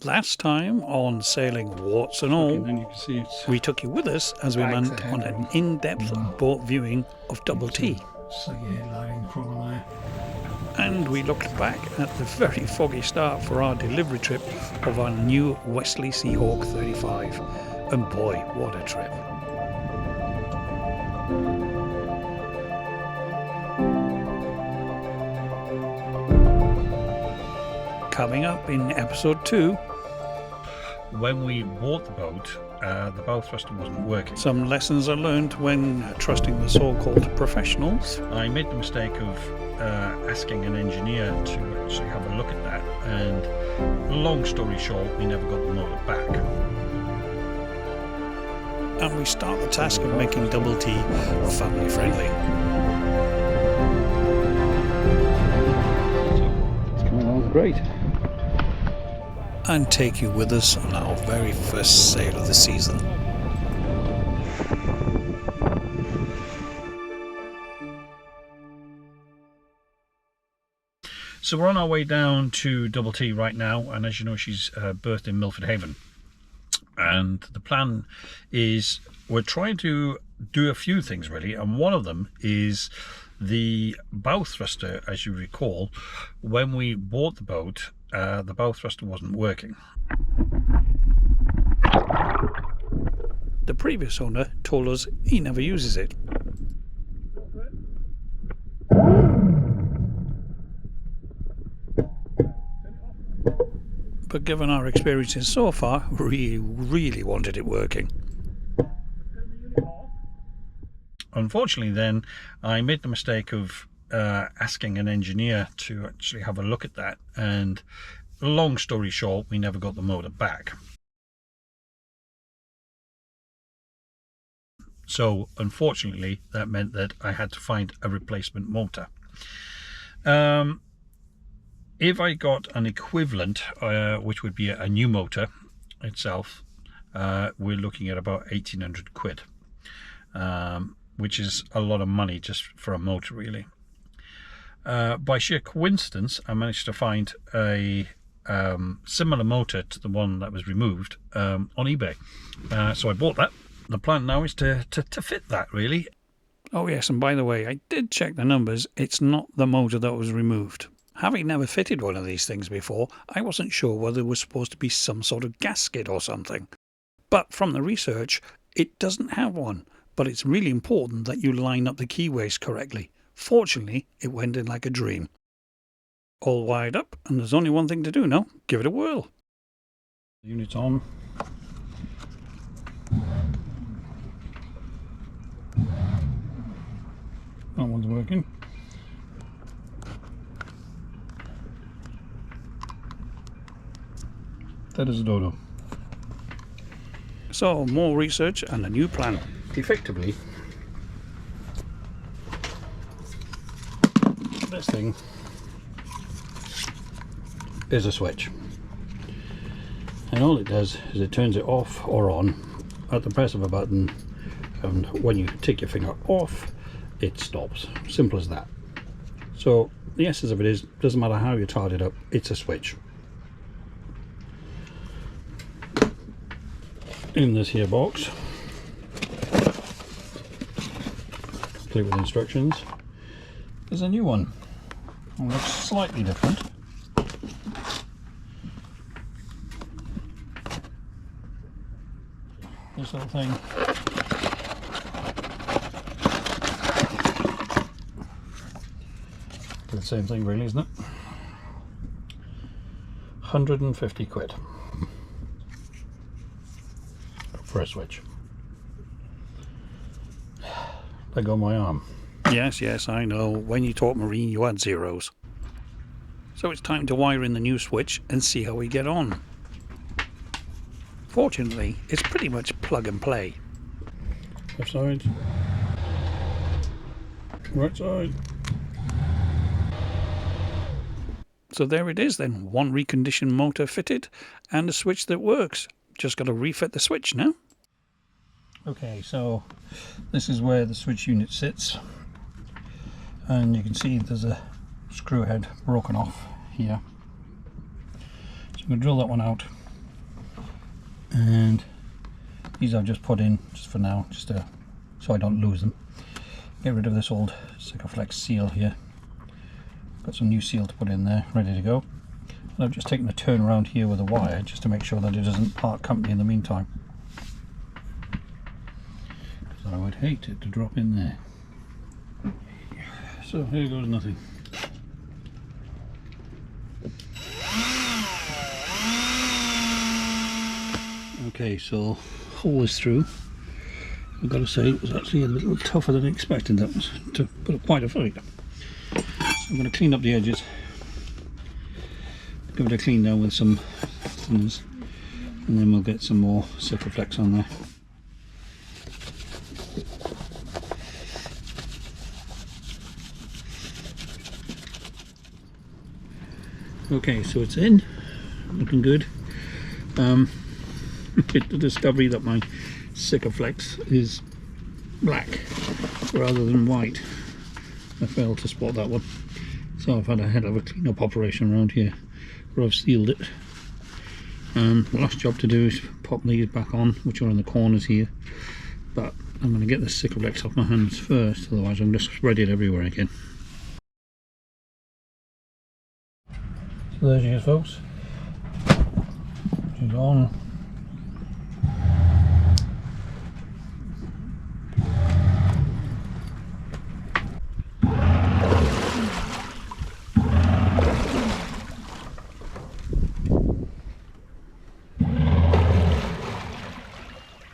Last time on Sailing Warts and All, then you can see it's we took you with us as we went on an in-depth boat viewing of Double T. line from there. And we looked back at the very foggy start for our delivery trip of our new Westerly Seahawk 35. And boy, what a trip. Coming up in episode 2, When we bought the bow thruster wasn't working. some lessons are learned when trusting the so-called professionals. I made the mistake of asking an engineer to actually have a look at that, and long story short, we never got the motor back. And we start the task of making Double T family friendly. It's coming along great. And take you with us on our very first sail of the season. So we're on our way down to Double T right now, and as you know, she's berthed in Milford Haven. And the plan is we're trying to do a few things really, and one of them is the bow thruster. As you recall, when we bought the boat, the bow thruster wasn't working. The previous owner told us he never uses it. But given our experiences so far, we really wanted it working. Unfortunately then, I made the mistake of asking an engineer to actually have a look at that, and long story short, we never got the motor back. So unfortunately, that meant that I had to find a replacement motor. If I got an equivalent, which would be a new motor itself, we're looking at about 1,800 quid, which is a lot of money just for a motor really. By sheer coincidence, I managed to find a similar motor to the one that was removed on eBay. So I bought that. The plan now is to fit that really. Oh yes, and by the way, I did check the numbers. It's not the motor that was removed. Having never fitted one of these things before, I wasn't sure whether there was supposed to be some sort of gasket or something. But from the research, it doesn't have one. But it's really important that you line up the keyways correctly. Fortunately, it went in like a dream. All wired up, and there's only one thing to do now. Give it a whirl. Unit's on. That one's working. That is a dodo. So, more research and a new plan. Effectively, this thing is a switch, and all it does is it turns it off or on at the press of a button, and when you take your finger off, it stops. Simple as that. So the essence of it is, doesn't matter how you tied it up, it's a switch. In this here box, complete with instructions, there's a new one. It looks slightly different. This little thing the same thing really, isn't it? 150 quid for a switch. Let go of my arm. Yes, I know. When you talk marine, you add zeros. So it's time to wire in the new switch and see how we get on. Fortunately, it's pretty much plug and play. Left side. Right side. So there it is then. One reconditioned motor fitted and a switch that works. Just got to refit the switch now. Okay, so this is where the switch unit sits, and you can see there's a screw head broken off here. So I'm going to drill that one out And these I've just put in just for now, so I don't lose them. Get rid of this old Sikaflex seal here. Got some new seal to put in there, ready to go. And I've just taken a turn around here with a wire just to make sure that it doesn't part company in the meantime. Because I would hate it to drop in there. So here goes nothing. Okay, so hole is through. I've got to say it was actually a little tougher than expected. That was to put up quite a fight. So I'm going to clean up the edges. Give it a clean down with some thinners, and then we'll get some more Sikaflex on there. Okay, so it's in, looking good. The discovery that my Sikaflex is black rather than white. I failed to spot that one, so I've had a hell of a clean up operation around here where I've sealed it. The last job to do is pop these back on, which are in the corners here, but I'm going to get the Sikaflex off my hands first, otherwise I'm just spread it everywhere again. So there she is, folks. She's on.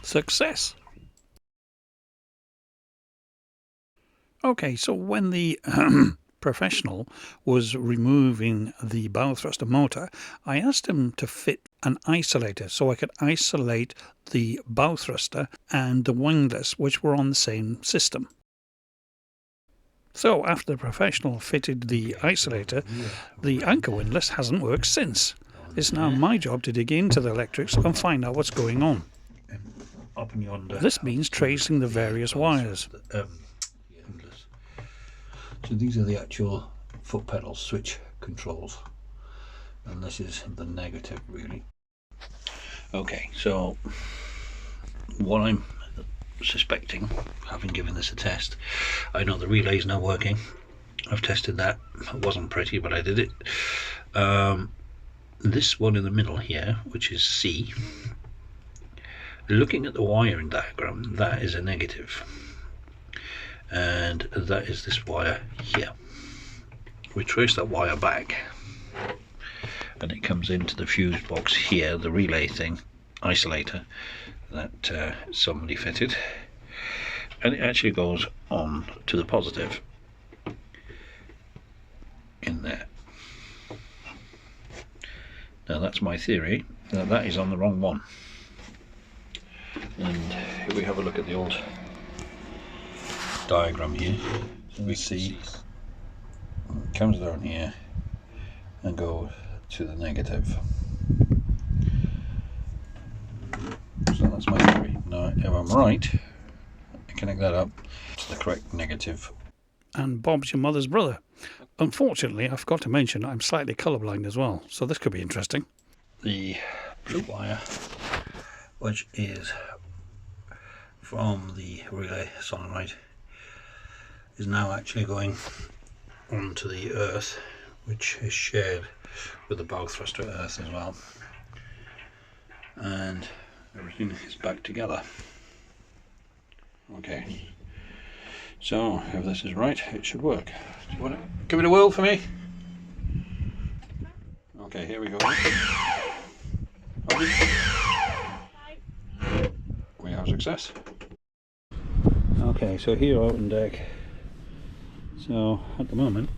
Success. Okay, so when the professional was removing the bow thruster motor, I asked him to fit an isolator so I could isolate the bow thruster and the windlass, which were on the same system. So after the professional fitted the isolator, the anchor windlass hasn't worked since. It's now my job to dig into the electrics and find out what's going on. Up and yonder. This means tracing the various wires. So these are the actual foot pedal switch controls, and this is the negative really. Okay, so what I'm suspecting, having given this a test, I know the relay is now working. I've tested that. It wasn't pretty, but I did it. This one in the middle here, which is C, looking at the wiring diagram, that is a negative, and that is this wire here. We trace that wire back and it comes into the fuse box here, the relay thing, isolator that somebody fitted, and it actually goes on to the positive in there. Now that's my theory, that is on the wrong one. And if we have a look at the old diagram here, we see it comes down here and goes to the negative. So that's my theory. Now, if I'm right, I connect that up to the correct negative. And Bob's your mother's brother. Unfortunately, I forgot to mention I'm slightly colourblind as well, so this could be interesting. The blue wire, which is from the relay solenoid, is now actually going onto the earth, which is shared with the bow thruster earth as well, and everything is back together. Okay, so if this is right, it should work. Do you want to give it a whirl for me? Okay, here we go. We have success. Okay, so here out on deck. So at the moment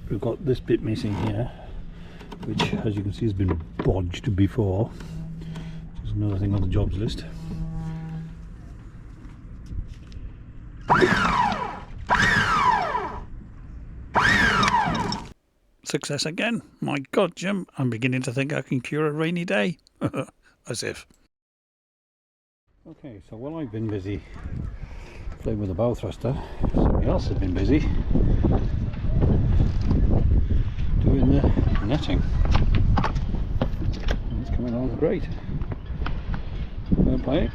we've got this bit missing here, which as you can see has been bodged before. There's another thing on the jobs list. Success again. My God, Jim, I'm beginning to think I can cure a rainy day. As if. Okay, so while I've been busy playing with the bow thruster, somebody else has been busy doing the netting. And it's coming along great. way.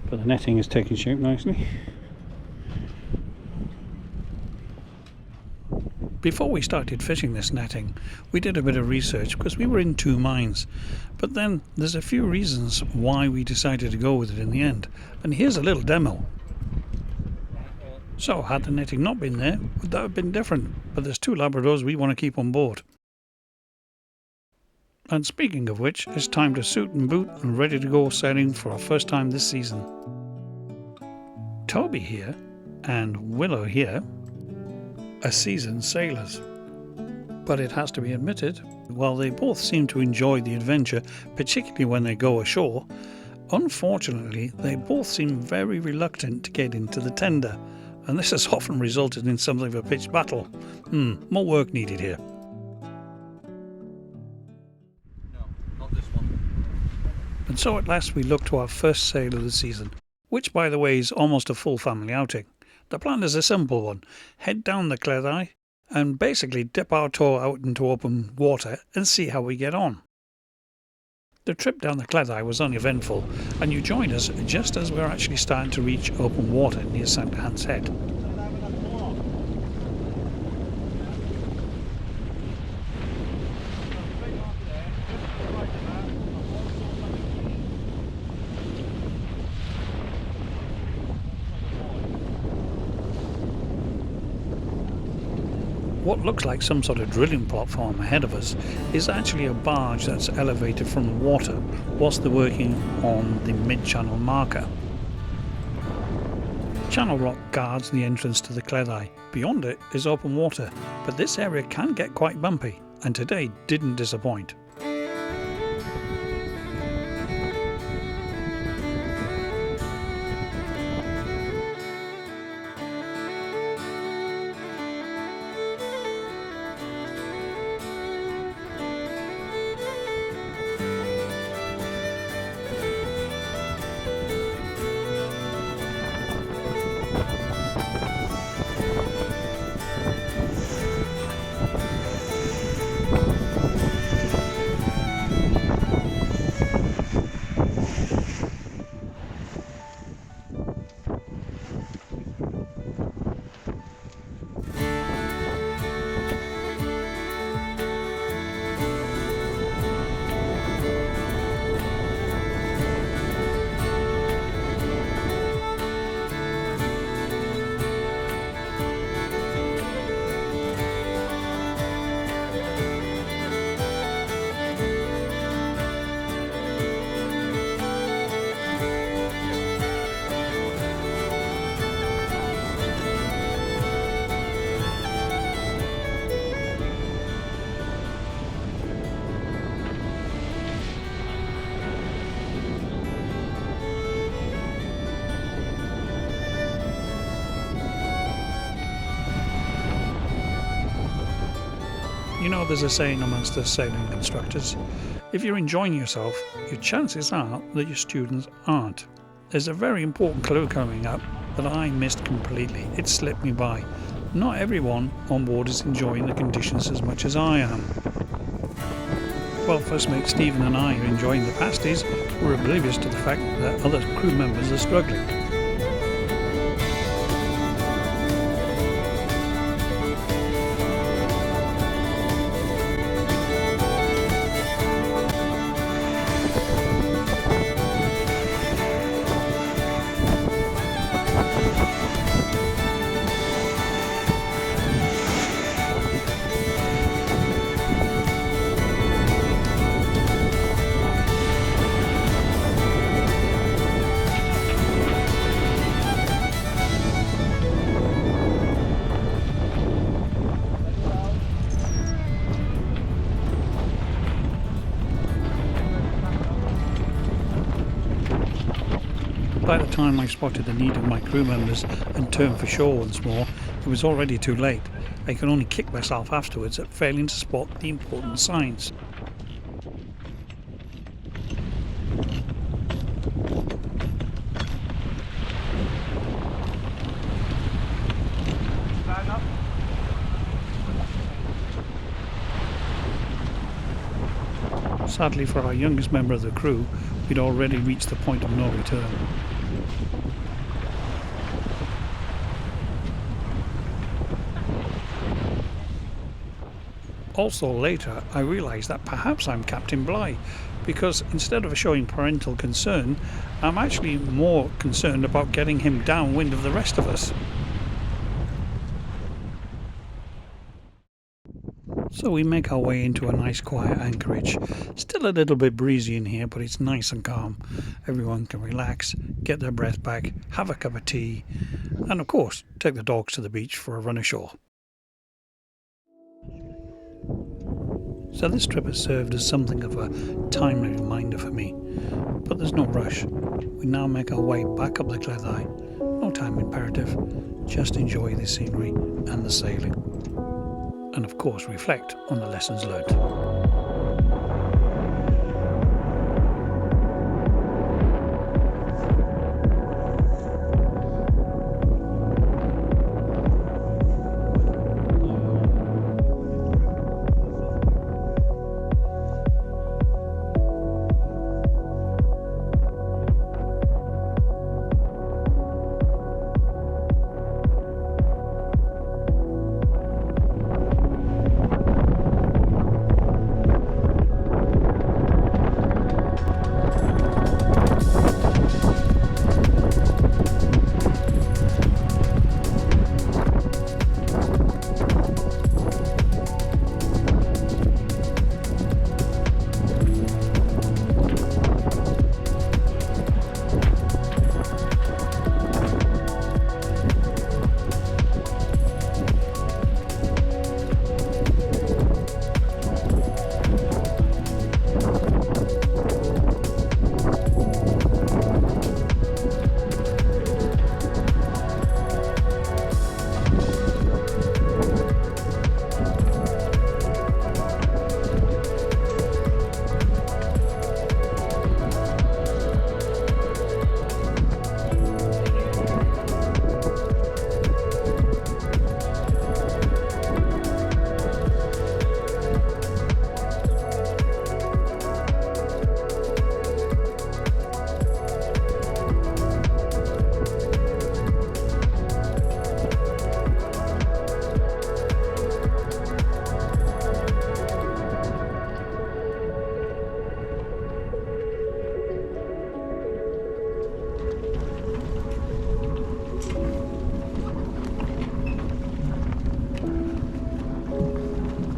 But the netting is taking shape nicely. Before we started fishing this netting, we did a bit of research because we were in two minds. But then there's a few reasons why we decided to go with it in the end. And here's a little demo. So had the netting not been there, would that have been different? But there's two Labradors we want to keep on board. And speaking of which, it's time to suit and boot and ready to go sailing for our first time this season. Toby here and Willow here are seasoned sailors. But it has to be admitted, while they both seem to enjoy the adventure, particularly when they go ashore, unfortunately they both seem very reluctant to get into the tender, and this has often resulted in something of a pitched battle. More work needed here. No, not this one. And so at last we look to our first sail of the season, which by the way is almost a full family outing. The plan is a simple one: head down the Cleddau and basically dip our toe out into open water and see how we get on. The trip down the Cleddau was uneventful, and you joined us just as we were actually starting to reach open water near St. Hans Head. What looks like some sort of drilling platform ahead of us is actually a barge that's elevated from the water whilst they're working on the mid-channel marker. Channel rock guards the entrance to the Cleddau. Beyond it is open water, but this area can get quite bumpy, and today didn't disappoint. You know, there's a saying amongst the sailing instructors: if you're enjoying yourself, your chances are that your students aren't. There's a very important clue coming up that I missed completely. It slipped me by. Not everyone on board is enjoying the conditions as much as I am. While first mate Stephen and I are enjoying the pasties, we're oblivious to the fact that other crew members are struggling. By the time I spotted the need of my crew members and turned for shore once more, it was already too late. I could only kick myself afterwards at failing to spot the important signs. Sadly for our youngest member of the crew, we'd already reached the point of no return. Also later I realised that perhaps I'm Captain Bligh, because instead of showing parental concern, I'm actually more concerned about getting him downwind of the rest of us. So we make our way into a nice quiet Anchorage. Still a little bit breezy in here, but it's nice and calm. Everyone can relax, get their breath back, have a cup of tea, and of course take the dogs to the beach for a run ashore. So this trip has served as something of a timely reminder for me, but there's no rush. We now make our way back up the Cleddau. No time imperative, just enjoy the scenery and the sailing. And of course reflect on the lessons learned.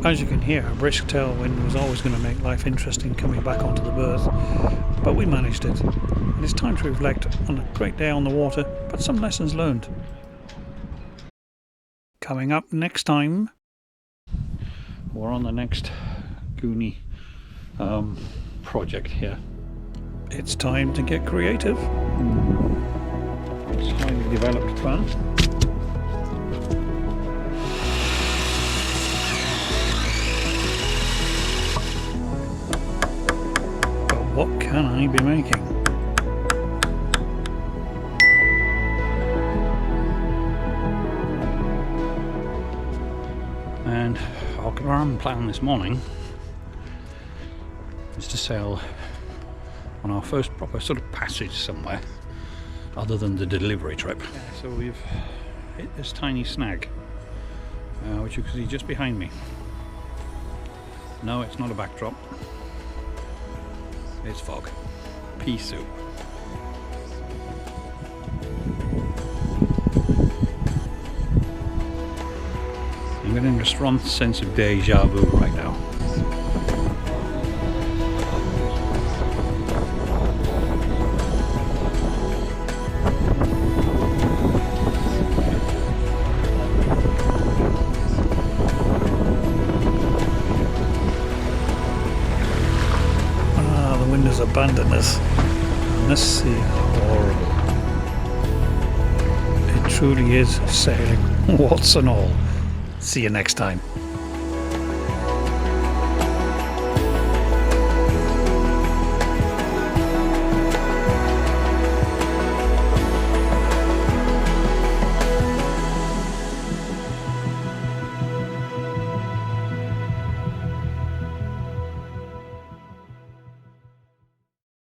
As you can hear, a brisk tailwind was always going to make life interesting coming back onto the berth, but we managed it, and it's time to reflect on a great day on the water, but some lessons learned. Coming up next time, we're on the next Goonie project here. It's time to get creative. It's a highly developed plan. What can I be making? And our plan this morning is to sail on our first proper sort of passage somewhere other than the delivery trip. Yeah, so we've hit this tiny snag, which you can see just behind me. No, it's not a backdrop. It's fog. Pea soup. I'm getting a strong sense of deja vu right now. Has abandoned us, and this sea is horrible. It truly is sailing, warts and all. See you next time.